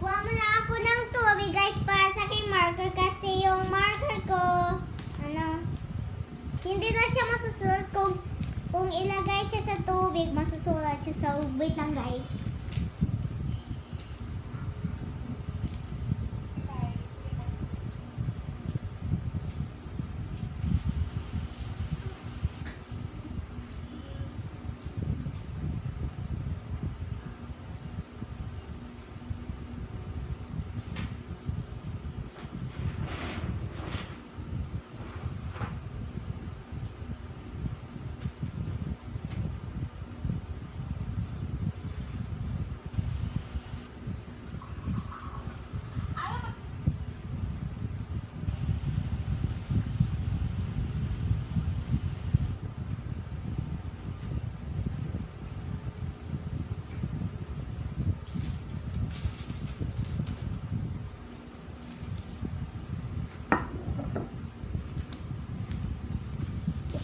Kuha mo na ako ng tubig guys para sa aking marker kasi yung marker ko, hindi na siya masusulat kung ilagay siya sa tubig, masusulat siya. So, wait lang guys.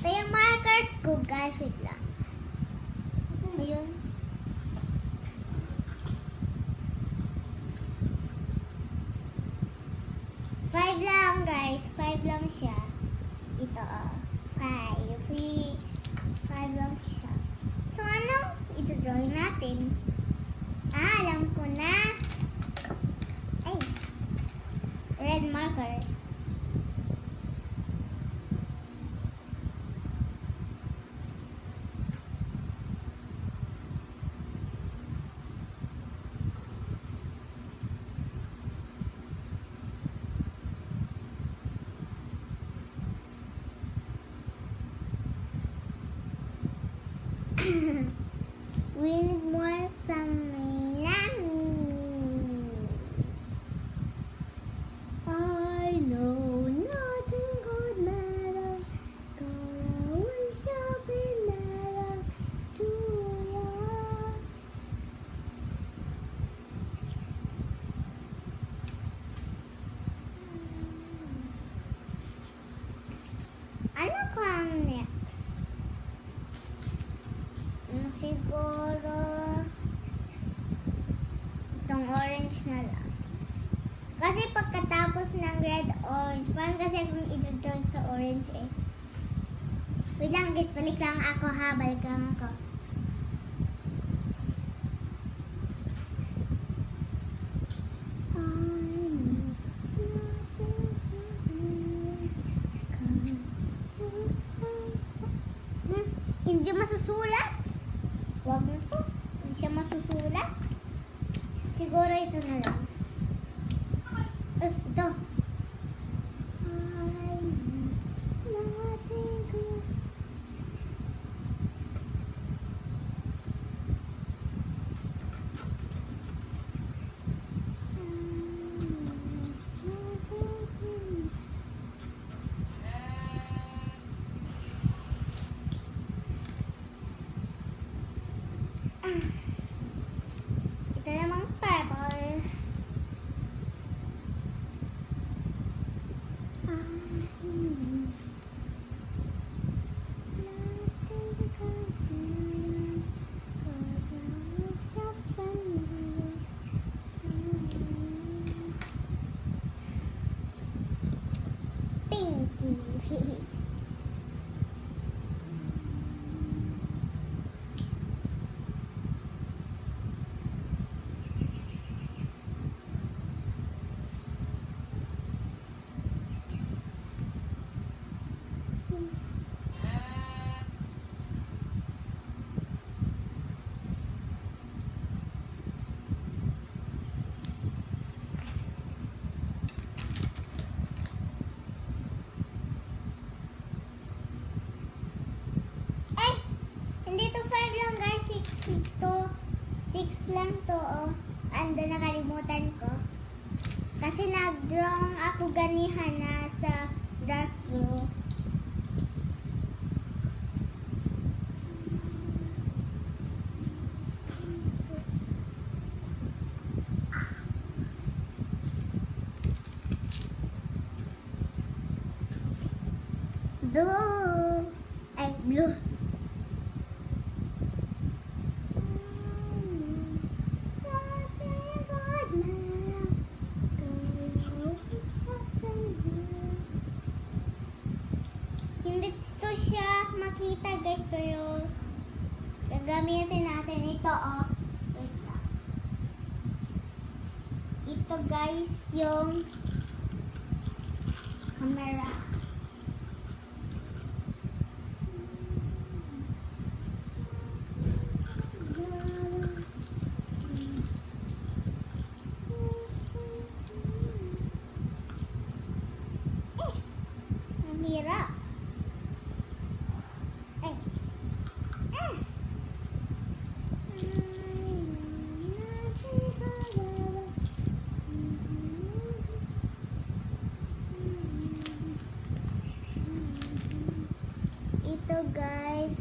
Ito yung markers ko guys. Wait lang. Ayun. Five lang guys. 5 lang siya. Ito 5. 5 lang siya. So ano? Ito drawing natin. Alam ko na. Ay. Red marker. We need more something. I know nothing could matter. God, we shall be matter to you. Ano ko ang next? Siguro itong orange na lang. Kasi pagkatapos ng red, orange, parang kasi akong i-draw sa orange eh. Wait lang guys, balik lang ako ha, balik lang ako. Hindi masusulat. Huwag mo po. Hindi siya masusulat. Siguro ito na lang. Ito. Ito namang purple. Pinky. Hindi to 5 lang guys, 6 to 6 lang to oh. Ando nakalimutan ko. Kasi nag-draw ako ganihan na sa dark blue. Blue. Ay, blue. makita guys, pero gagamitin natin ito oh. Wait lang. Ito guys yung camera. Ang hirap. Ito guys,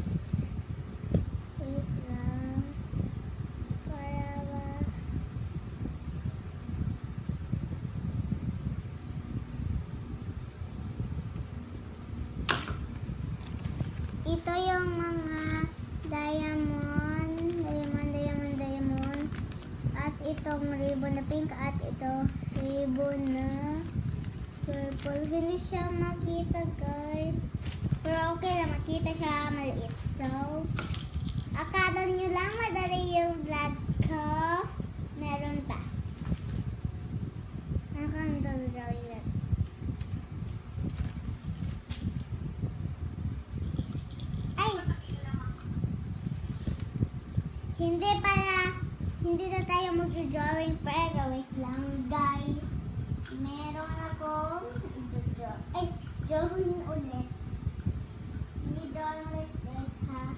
wait lang, para ba, ito yung mga diamond, at itong ribbon na pink, at ito ribbon na purple. Hindi siya makita guys. Pero okay na, makita siya maliit. So, akala nyo lang madali yung vlog ko. Meron pa. Nakakandol yan. Ay! Hindi pala, hindi na tayo mag-drawing, pero wait lang guys. Meron akong drawing ulit. Hindi drawing ulit guys ha.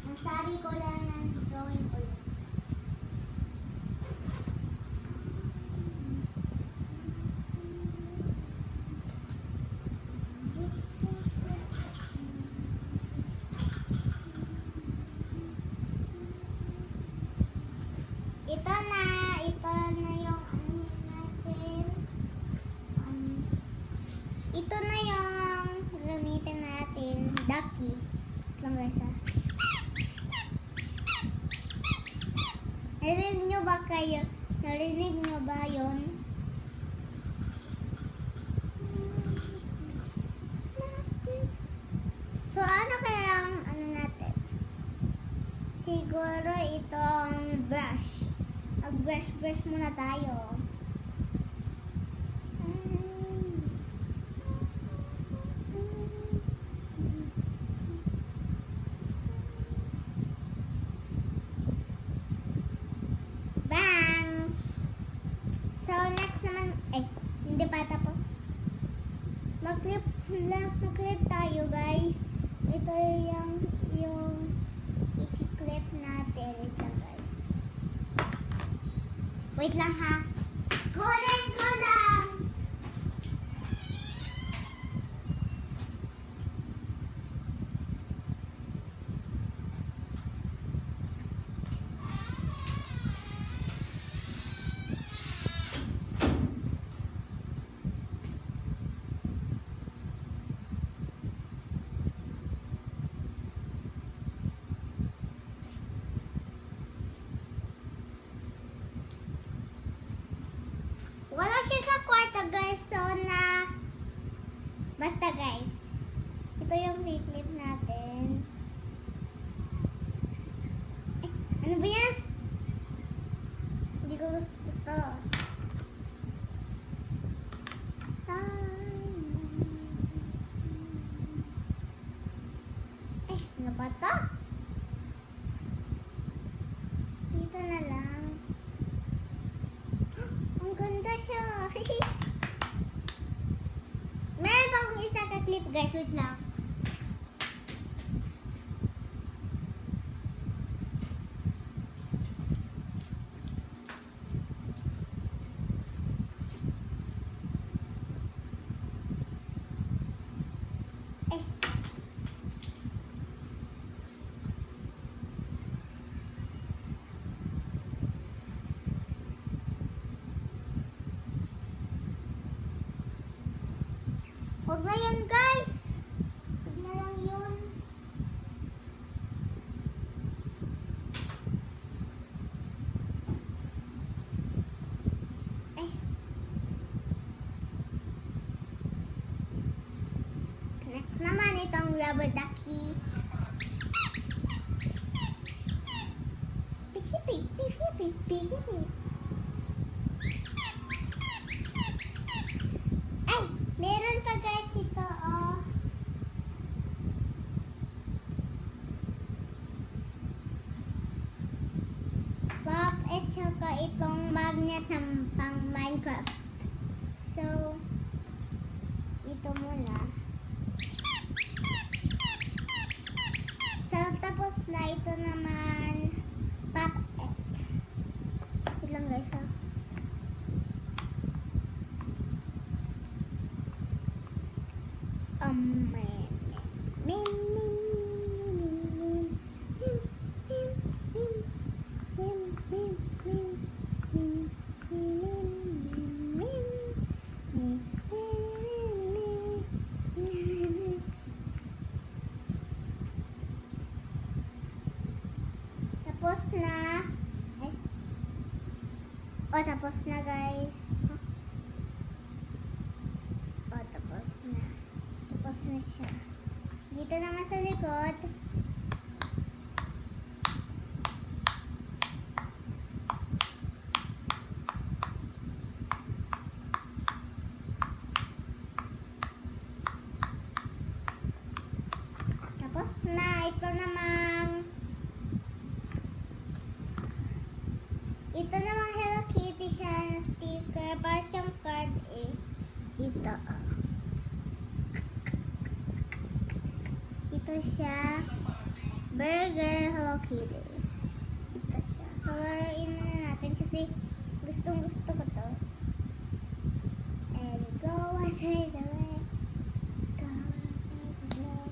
Ang sabi ko lang ng drawing ulit. Ito na yung ano natin. Ito na yung gamitin natin, ducky. Lang guys ha. Narinig nyo ba kayo? Narinig nyo ba yun? So ano kayang ano natin? Siguro itong brush. Mag-brush muna tayo. Bangs! So next naman, hindi pa tapos. Mag-clip tayo guys. Ito yung i-clip natin. Wait lang guys. Wait lang ha. Kunin ko lang! Wala siya sa kwarto guys, so na basta guys, ito yung clip natin. Ano ba yan? Hindi ko gusto to. Ano ba to? Dito na lang. Ang ganda siya. Meron pa akong isa ka-clip guys. Wait lang. Huwag na yun guys. Huwag na lang yun. Next naman itong rubber ducky. Pihit. Ay, meron pa guys ito, oh. Pop at saka itong magnet ng pang Minecraft. So, ito muna. So, tapos na ito naman pop egg. Wait lang guys, ha. Tapos na. Ay. Oh, tapos na guys. Oh, tapos na. Tapos na siya. Dito naman sa likod. Tapos na. Ito namang Hello Kitty siya na sticker. Para siyang card eh. Ito. Ito siya. Burger Hello Kitty. Ito siya. So, laruin na natin kasi gustong gusto ko to. And go away the way. Go away the way.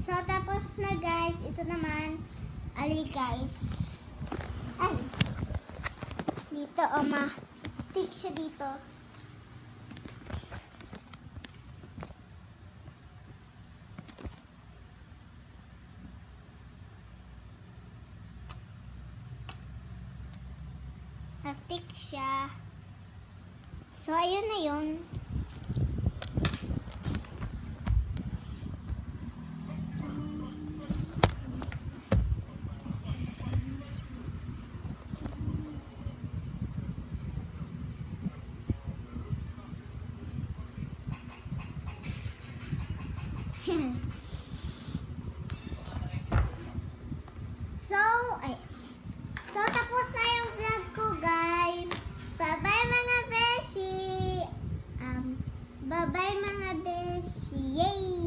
So, tapos na guys. Ito naman. Ali guys. Ay. Dito, stick siya dito. Na-stick siya. So, ayun na yun.